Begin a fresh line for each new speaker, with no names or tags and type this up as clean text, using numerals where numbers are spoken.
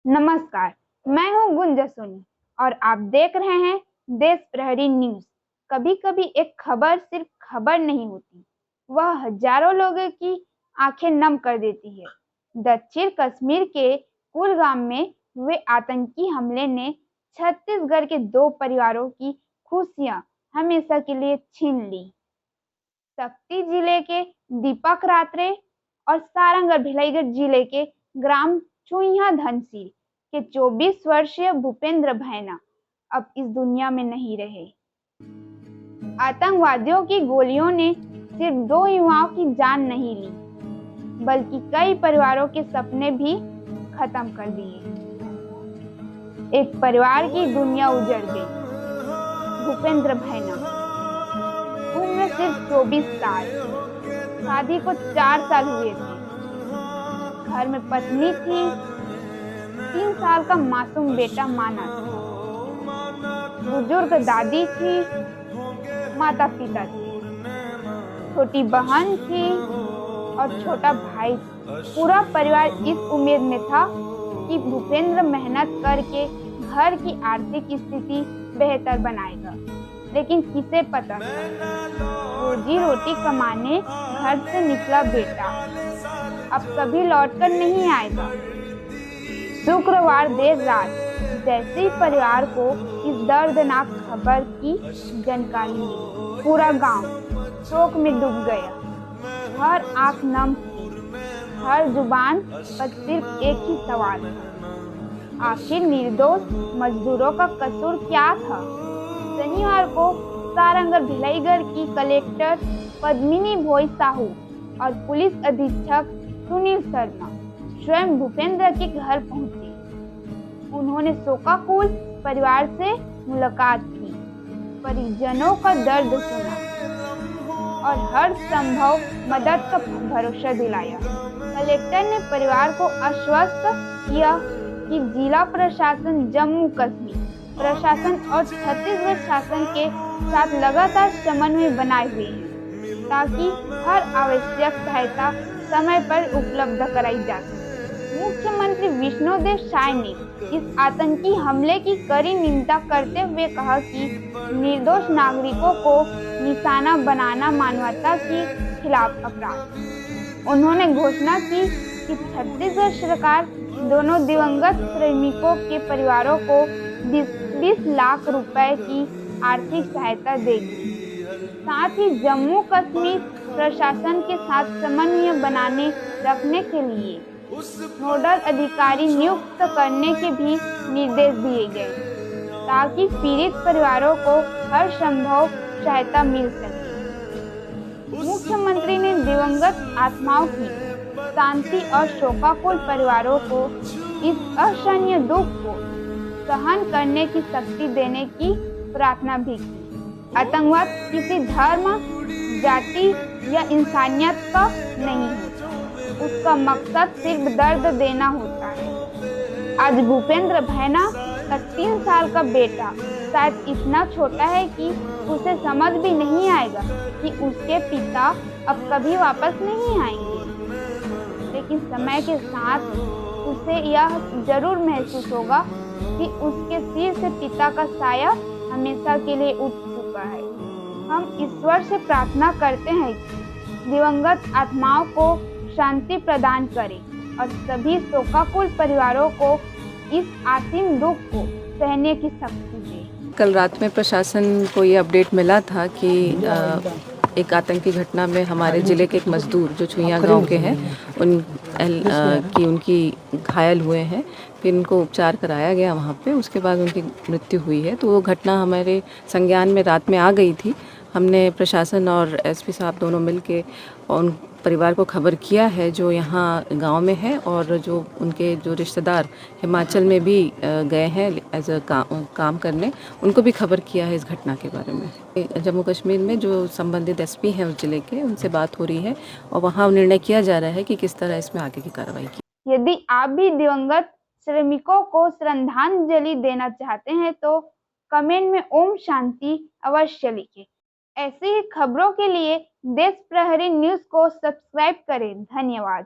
नमस्कार, मैं हूं गुंजा सोनी और आप देख रहे हैं देश प्रहरी न्यूज। कभी कभी एक खबर सिर्फ खबर नहीं होती, वह हजारों लोगों की आंखें नम कर देती है। दक्षिण कश्मीर के कुलगाम में हुए आतंकी हमले ने छत्तीसगढ़ के दो परिवारों की खुशियां हमेशा के लिए छीन ली। शक्ति जिले के दीपक रात्रे और सारंगढ़ भिलाईगढ़ जिले के ग्राम चुईहा धनसीर के 24 वर्षीय भूपेंद्र भैना अब इस दुनिया में नहीं रहे। आतंकवादियों की गोलियों ने सिर्फ दो युवाओं की जान नहीं ली, बल्कि कई परिवारों के सपने भी खत्म कर दिए। एक परिवार की दुनिया उजड़ गई। भूपेंद्र भैना, उम्र सिर्फ 24 साल, शादी को 4 साल हुए थे। घर में पत्नी थी, 3 साल का मासूम बेटा माना था। बुजुर्ग दादी थी, माता पिता थे, छोटी बहन थी और छोटा भाई। पूरा परिवार इस उम्मीद में था कि भूपेंद्र मेहनत करके घर की आर्थिक स्थिति बेहतर बनाएगा, लेकिन किसे पता था रोजी रोटी कमाने घर से निकला बेटा अब कभी लौटकर नहीं आएगा। शुक्रवार देर रात जैसे ही परिवार को इस दर्दनाक खबर की जानकारी मिली, पूरा गांव शोक में डूब गया। हर आंख नम थी, हर जुबान पर सिर्फ एक ही सवाल था, आखिर निर्दोष मजदूरों का कसूर क्या था। शनिवार को सारंगढ़ भिलाईगढ़ की कलेक्टर पद्मिनी भोई साहू और पुलिस अधीक्षक सुनील शर्मा स्वयं भूपेंद्र के घर पहुंचे। उन्होंने शोकाकुल परिवार से मुलाकात की, परिजनों का दर्द सुना और हर संभव मदद का भरोसा दिलाया। कलेक्टर ने परिवार को आश्वस्त किया कि जिला प्रशासन, जम्मू कश्मीर प्रशासन और छत्तीसगढ़ शासन के साथ लगातार समन्वय बनाए हुए हैं, ताकि हर आवश्यक सहायता समय पर उपलब्ध कराई जा सके। मुख्यमंत्री विष्णुदेव साय ने इस आतंकी हमले की कड़ी निंदा करते हुए कहा कि निर्दोष नागरिकों को निशाना बनाना मानवता के खिलाफ अपराध। उन्होंने घोषणा की कि छत्तीसगढ़ सरकार दोनों दिवंगत श्रमिकों के परिवारों को 20 लाख रुपए की आर्थिक सहायता देगी। साथ ही जम्मू कश्मीर प्रशासन के साथ समन्वय बनाने रखने के लिए नोडल अधिकारी नियुक्त करने के भी निर्देश दिए गए, ताकि पीड़ित परिवारों को हर संभव सहायता मिल सके। मुख्यमंत्री ने दिवंगत आत्माओं की शांति और शोकाकुल परिवारों को इस असहनीय दुख को सहन करने की शक्ति देने की प्रार्थना भी की। आतंकवाद किसी धर्म, जाति या इंसानियत का नहीं है, उसका मकसद सिर्फ दर्द देना होता है। आज भूपेंद्र भैना का 3 साल का बेटा शायद इतना छोटा है कि उसे समझ भी नहीं आएगा कि उसके पिता अब कभी वापस नहीं आएंगे, लेकिन समय के साथ उसे यह जरूर महसूस होगा कि उसके सिर से पिता का साया हमेशा के लिए उठ चुका है। हम ईश्वर से प्रार्थना करते हैं कि दिवंगत आत्माओं को शांति प्रदान करें और सभी शोकाकुल परिवारों को इस असीम दुख को सहने की शक्ति दे।
कल रात में प्रशासन को ये अपडेट मिला था कि एक आतंकी घटना में हमारे ज़िले के एक मजदूर जो छुइया गांव के हैं उनकी घायल हुए हैं। फिर उनको उपचार कराया गया वहाँ पे, उसके बाद उनकी मृत्यु हुई है। तो वो घटना हमारे संज्ञान में रात में आ गई थी। हमने प्रशासन और एसपी साहब दोनों मिलके उन परिवार को खबर किया है जो यहाँ गांव में है, और जो उनके जो रिश्तेदार हिमाचल में भी गए हैं एज अ काम करने, उनको भी खबर किया है इस घटना के बारे में। जम्मू कश्मीर में जो संबंधित एसपी हैं उस जिले के, उनसे बात हो रही है और वहाँ निर्णय किया जा रहा है कि किस तरह इसमें आगे की कार्रवाई की।
यदि आप भी दिवंगत श्रमिकों को श्रद्धांजलि देना चाहते हैं तो कमेंट में ओम शांति अवश्य लिखें। ऐसी ही खबरों के लिए देश प्रहरी न्यूज को सब्सक्राइब करें। धन्यवाद।